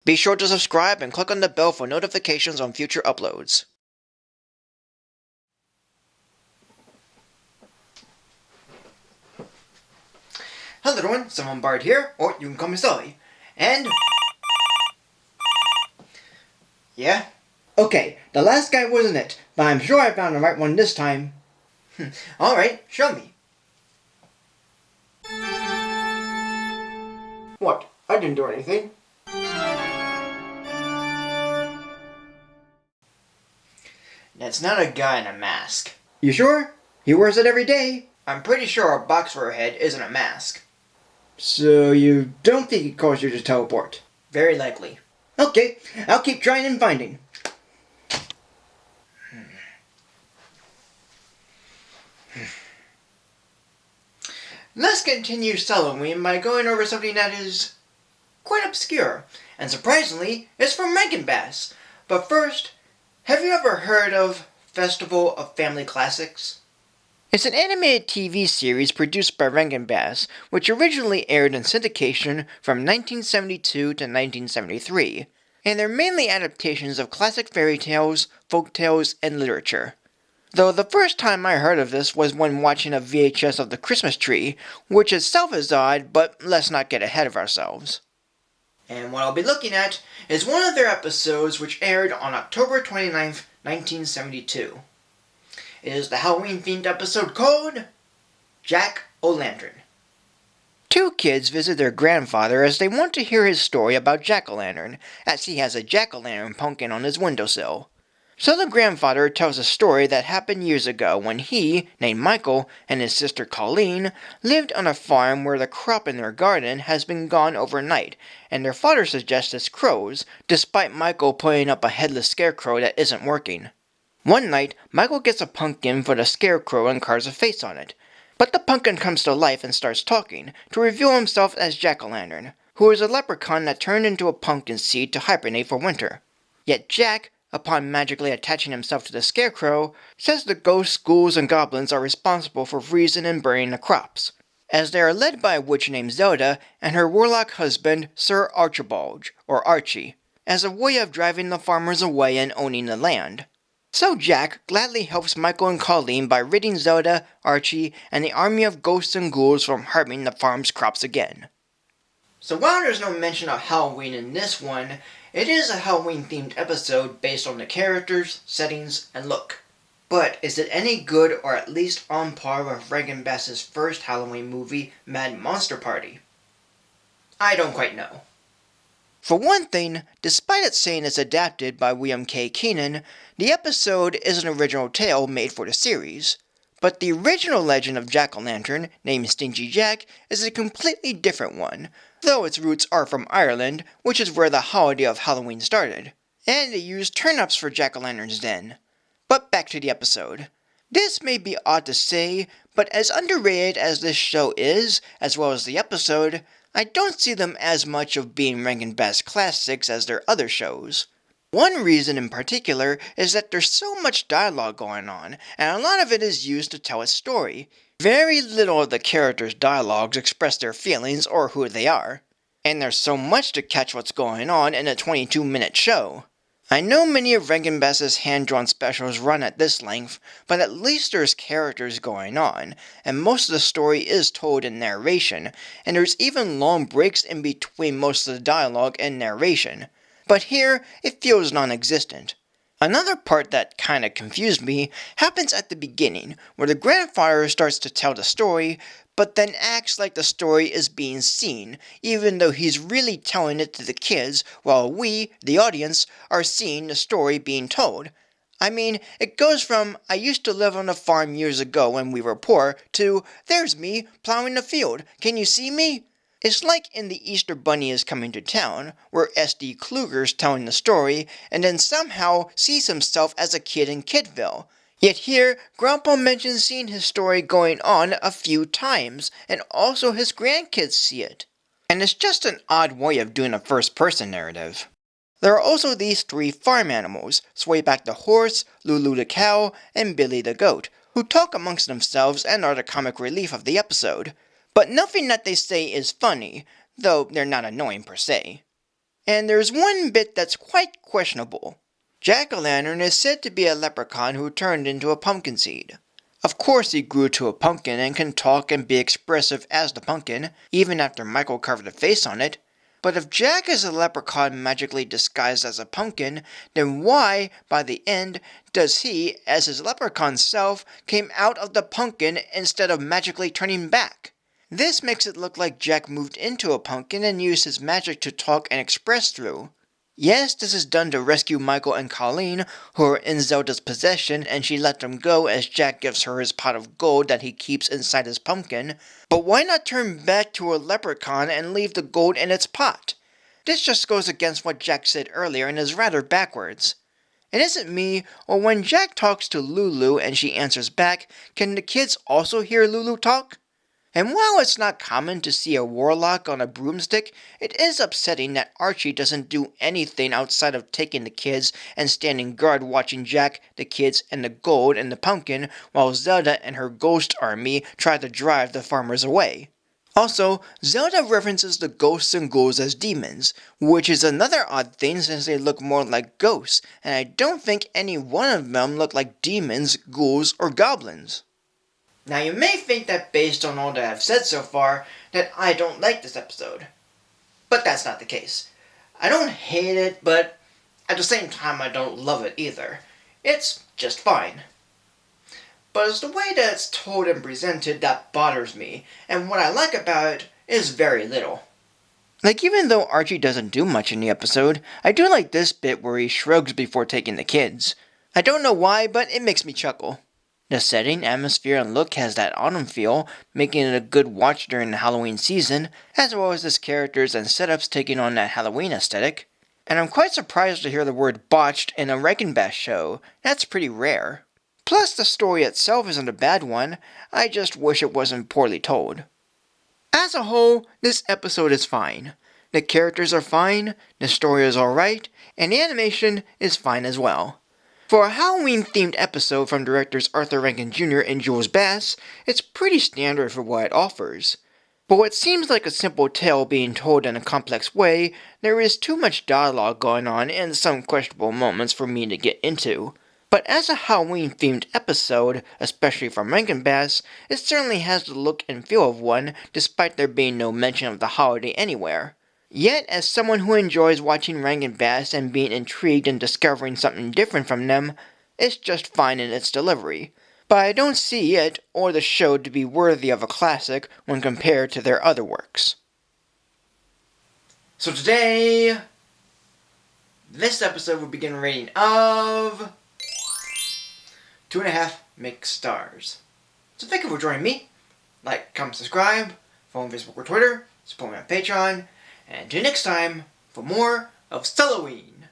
Be sure to subscribe and click on the bell for notifications on future uploads. Hello everyone, Simon Bard here, or you can call me Sully. And... yeah? Okay, the last guy wasn't it, but I'm sure I found the right one this time. Alright, show me. What? I didn't do anything. That's not a guy in a mask. You sure? He wears it every day. I'm pretty sure a box for a head isn't a mask. So you don't think it caused you to teleport? Very likely. Okay, I'll keep trying and finding. Let's continue Sulli-Ween by going over something that is quite obscure, and surprisingly, it's from Rankin. But first, have you ever heard of Festival of Family Classics? It's an animated TV series produced by Rankin, which originally aired in syndication from 1972 to 1973, and they're mainly adaptations of classic fairy tales, folk tales, and literature. Though the first time I heard of this was when watching a VHS of The Christmas Tree, which itself is odd, but let's not get ahead of ourselves. And what I'll be looking at is one of their episodes which aired on October 29th, 1972. It is the Halloween-themed episode called Jack-O-Lantern. Two kids visit their grandfather as they want to hear his story about Jack-O-Lantern, as he has a Jack-O-Lantern pumpkin on his windowsill. So the grandfather tells a story that happened years ago when he, named Michael, and his sister Colleen lived on a farm where the crop in their garden has been gone overnight, and their father suggests it's crows, despite Michael putting up a headless scarecrow that isn't working. One night, Michael gets a pumpkin for the scarecrow and carves a face on it. But the pumpkin comes to life and starts talking, to reveal himself as Jack-O-Lantern, who is a leprechaun that turned into a pumpkin seed to hibernate for winter. Yet Jack, upon magically attaching himself to the scarecrow, says the ghosts, ghouls, and goblins are responsible for freezing and burning the crops, as they are led by a witch named Zelda and her warlock husband, Sir Archibald, or Archie, as a way of driving the farmers away and owning the land. So Jack gladly helps Michael and Colleen by ridding Zelda, Archie, and the army of ghosts and ghouls from harming the farm's crops again. So while there's no mention of Halloween in this one, it is a Halloween-themed episode based on the characters, settings, and look. But is it any good or at least on par with Rankin Bass's first Halloween movie, Mad Monster Party? I don't quite know. For one thing, despite it saying it's adapted by William K. Keenan, the episode is an original tale made for the series. But the original legend of Jack-O-Lantern, named Stingy Jack, is a completely different one, though its roots are from Ireland, which is where the holiday of Halloween started. And they used turnips for Jack-O-Lantern's den. But back to the episode. This may be odd to say, but as underrated as this show is, as well as the episode, I don't see them as much of being Rankin Bass classics as their other shows. One reason in particular is that there's so much dialogue going on, and a lot of it is used to tell a story. Very little of the characters' dialogues express their feelings or who they are. And there's so much to catch what's going on in a 22-minute show. I know many of Rankin Bass's hand-drawn specials run at this length, but at least there's characters going on, and most of the story is told in narration, and there's even long breaks in between most of the dialogue and narration. But here, it feels non-existent. Another part that kinda confused me happens at the beginning, where the grandfather starts to tell the story, but then acts like the story is being seen, even though he's really telling it to the kids, while we, the audience, are seeing the story being told. I mean, it goes from, I used to live on a farm years ago when we were poor, to, there's me, plowing the field, can you see me? It's like in The Easter Bunny is Coming to Town, where S.D. Kluger's telling the story, and then somehow sees himself as a kid in Kidville. Yet here, Grandpa mentions seeing his story going on a few times, and also his grandkids see it. And it's just an odd way of doing a first-person narrative. There are also these three farm animals, Swayback the horse, Lulu the cow, and Billy the goat, who talk amongst themselves and are the comic relief of the episode. But nothing that they say is funny, though they're not annoying per se. And there's one bit that's quite questionable. Jack-o'-lantern is said to be a leprechaun who turned into a pumpkin seed. Of course he grew to a pumpkin and can talk and be expressive as the pumpkin, even after Michael carved a face on it. But if Jack is a leprechaun magically disguised as a pumpkin, then why, by the end, does he, as his leprechaun self, came out of the pumpkin instead of magically turning back? This makes it look like Jack moved into a pumpkin and used his magic to talk and express through. Yes, this is done to rescue Michael and Colleen, who are in Zelda's possession, and she let them go as Jack gives her his pot of gold that he keeps inside his pumpkin. But why not turn back to a leprechaun and leave the gold in its pot? This just goes against what Jack said earlier and is rather backwards. It isn't me, or when Jack talks to Lulu and she answers back, can the kids also hear Lulu talk? And while it's not common to see a warlock on a broomstick, it is upsetting that Archie doesn't do anything outside of taking the kids and standing guard watching Jack, the kids, and the gold and the pumpkin while Zelda and her ghost army try to drive the farmers away. Also, Zelda references the ghosts and ghouls as demons, which is another odd thing since they look more like ghosts, and I don't think any one of them look like demons, ghouls, or goblins. Now you may think that based on all that I've said so far, that I don't like this episode. But that's not the case. I don't hate it, but at the same time I don't love it either. It's just fine. But it's the way that it's told and presented that bothers me, and what I like about it is very little. Like, even though Archie doesn't do much in the episode, I do like this bit where he shrugs before taking the kids. I don't know why, but it makes me chuckle. The setting, atmosphere, and look has that autumn feel, making it a good watch during the Halloween season, as well as its characters and setups taking on that Halloween aesthetic. And I'm quite surprised to hear the word botched in a Rankin show. That's pretty rare. Plus, the story itself isn't a bad one, I just wish it wasn't poorly told. As a whole, this episode is fine. The characters are fine, the story is alright, and the animation is fine as well. For a Halloween-themed episode from directors Arthur Rankin Jr. and Jules Bass, it's pretty standard for what it offers. But what seems like a simple tale being told in a complex way, there is too much dialogue going on and some questionable moments for me to get into. But as a Halloween-themed episode, especially from Rankin Bass, it certainly has the look and feel of one, despite there being no mention of the holiday anywhere. Yet, as someone who enjoys watching Rankin Bass and being intrigued and discovering something different from them, it's just fine in its delivery. But I don't see it, or the show, to be worthy of a classic when compared to their other works. So today, this episode will begin a rating of 2.5 mixed stars. So thank you for joining me. Like, comment, subscribe, follow me on Facebook or Twitter, support me on Patreon, and until next time, for more of Sulli-Ween.